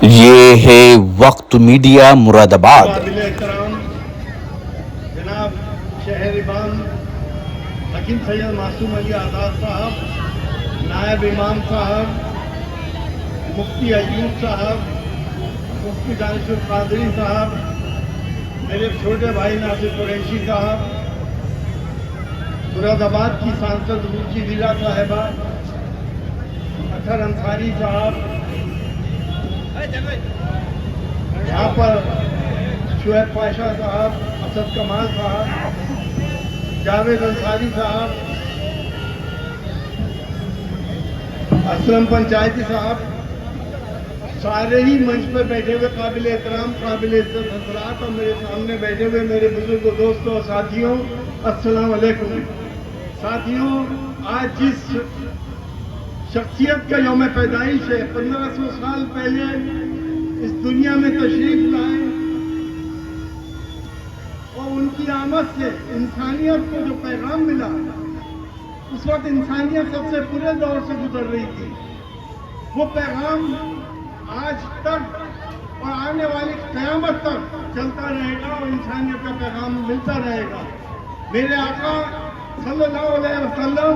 یہ ہے وقت میڈیا مراد آباد۔ قابل احترام جناب شہر امام حکیم سید معصوم علی آزاد صاحب، نائب امام صاحب، مفتی ایوب صاحب، مفتی دانش القادری صاحب، میرے چھوٹے بھائی ناصر قریشی صاحب، مراد آباد کی سانسد روچی ویلا صاحبہ، اطہر انصاری صاحب، یہاں پر شعیب پاشا صاحب، اسد کمال صاحب، جاوید انصاری صاحب، اسلم پنچایتی صاحب، سارے ہی منچ پہ بیٹھے ہوئے قابل احترام قابل عزت حضرات اور میرے سامنے بیٹھے ہوئے میرے بزرگ دوستوں اور ساتھیوں، السلام علیکم۔ ساتھیوں، آج جس شخصیت کا یوم پیدائش ہے، 1500 سال پہلے اس دنیا میں تشریف لائے اور ان کی آمد سے انسانیت کو جو پیغام ملا، اس وقت انسانیت سب سے برے دور سے گزر رہی تھی۔ وہ پیغام آج تک اور آنے والی قیامت تک چلتا رہے گا اور انسانیت کا پیغام ملتا رہے گا۔ میرے آقا صلی اللہ علیہ وسلم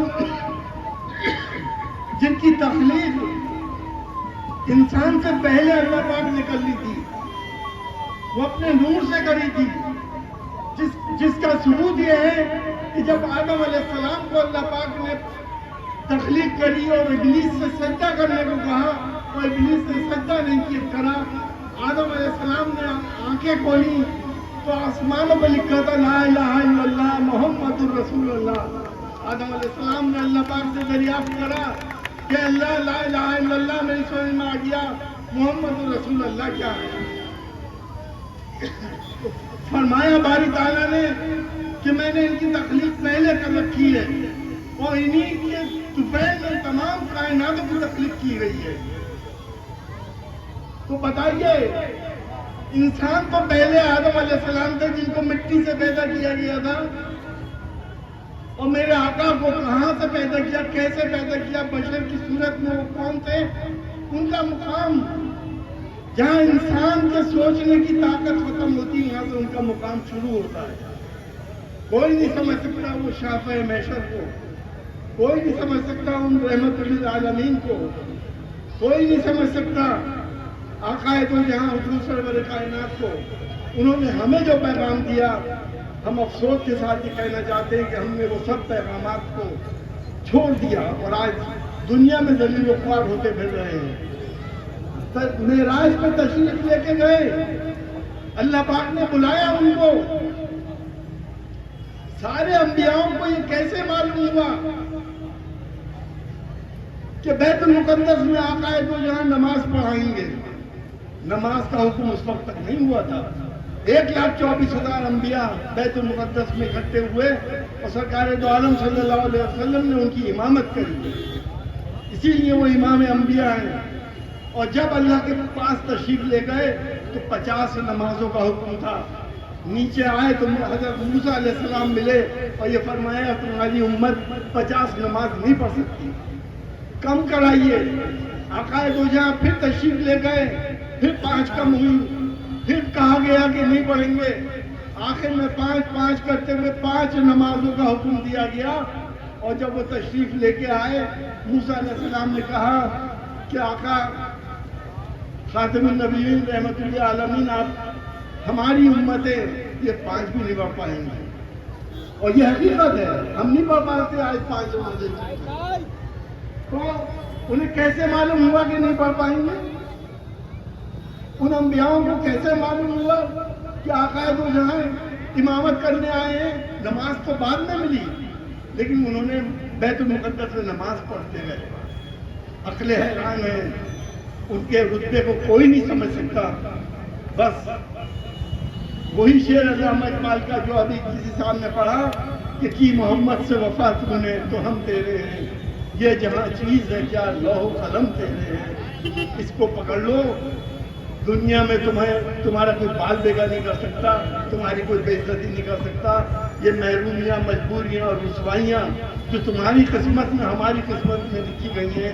جن کی تخلیق انسان سے پہلے اللہ پاک نے کر لی تھی، وہ اپنے نور سے کری تھی، جس کا ثبوت یہ ہے کہ جب آدم علیہ السلام کو اللہ پاک نے تخلیق کری اور ابلیس سے سجدہ کرنے کو کہا، اور ابلیس نے سجدہ نہیں کرا، آدم علیہ السلام نے آنکھیں کھولی تو آسمانوں پہ لکھا تھا لا الہ الا اللہ محمد الرسول اللہ۔ آدم علیہ السلام نے اللہ پاک سے دریافت کرا کہ اللہ لا الہ الا اللہ میری سمجھ میں آ گیا، محمد الرسول اللہ کیا ہے؟ فرمایا باری تعالیٰ نے کہ میں نے ان کی تخلیق پہلے کر رکھی ہے اور انہی کے طفیل میں تمام کائناتوں کی تخلیق کی گئی ہے۔ تو بتائیے، انسان تو پہلے آدم علیہ السلام تھے جن کو مٹی سے پیدا کیا گیا تھا، اور میرے آقا کو کہاں سے پیدا کیا، کیسے پیدا کیا، بشر کی صورت میں وہ کون تھے؟ ان کا مقام جہاں انسان کے سوچنے کی طاقت ختم ہوتی ہے، وہاں سے ان کا مقام شروع ہوتا ہے۔ کوئی نہیں سمجھ سکتا وہ شافع محشر کو، کوئی نہیں سمجھ سکتا ان رحمت للعالمین کو، کوئی نہیں سمجھ سکتا آقا دو جہاں حضور سرور کائنات کو۔ انہوں نے ہمیں جو پیغام دیا، ہم افسوس کے ساتھ یہ کہنا چاہتے ہیں کہ ہم نے وہ سب پیغامات کو چھوڑ دیا اور آج دنیا میں ذلیل و خوار ہوتے پھر رہے ہیں۔ معراج پہ تشریف لے کے گئے، اللہ پاک نے بلایا ان کو۔ سارے انبیاءوں کو یہ کیسے معلوم ہوا کہ بیت المقدس میں آقا دو جہاں نماز پڑھائیں گے؟ نماز کا حکم اس وقت تک نہیں ہوا تھا۔ 1,24,000 انبیاء بیت المقدس میں اکٹھے ہوئے اور سرکار دو عالم صلی اللہ علیہ وسلم نے ان کی امامت کری، اسی لیے وہ امام انبیاء ہیں۔ اور جب اللہ کے پاس تشریف لے گئے تو 50 نمازوں کا حکم تھا۔ نیچے آئے تو حضرت موسیٰ علیہ السلام ملے اور یہ فرمایا تمہاری امت 50 نماز نہیں پڑھ سکتی، کم کرائیے۔ آقا دو جہاں پھر تشریف لے گئے، پھر 5 کم ہوئی، پھر کہا گیا کہ نہیں پڑھیں گے۔ آخر میں 5 کرتے ہوئے 5 نمازوں کا حکم دیا گیا۔ اور جب وہ تشریف لے کے آئے، موسیٰ علیہ السلام نے کہا کہ آقا خاتم النبیین رحمت للعالمین، آپ ہماری امتیں یہ 5 بھی نہیں پڑھ پائیں گے، اور یہ حقیقت ہے، ہم نہیں پڑھ پاتے آج 5 نمازیں۔ تو انہیں کیسے معلوم ہوا کہ نہیں پڑھ پائیں گے؟ ان انبیاؤں کو کیسے معلوم ہوا کہ آقا دو جہاں امامت کرنے آئے ہیں؟ نماز تو بعد میں ملی، لیکن انہوں نے بیت المقدس میں نماز پڑھتے گئے۔ عقل حیران ہے، ان کے رتبے کو کوئی نہیں سمجھ سکتا۔ بس وہی شعر علامہ اقبال کا جو ابھی کسی صاحب نے پڑھا کہ کی محمد سے وفا تو نے تو ہم تیرے ہیں، یہ جہاں چیز ہے کیا لوح و قلم تیرے ہیں، اس کو پکڑ لو، دنیا میں تمہارا کوئی بال بیگا نہیں کر سکتا، تمہاری کوئی بے عزتی نہیں کر سکتا۔ یہ محرومیاں، مجبوریاں اور رسوائیاں جو تمہاری قسمت میں ہماری قسمت میں لکھی گئی ہیں،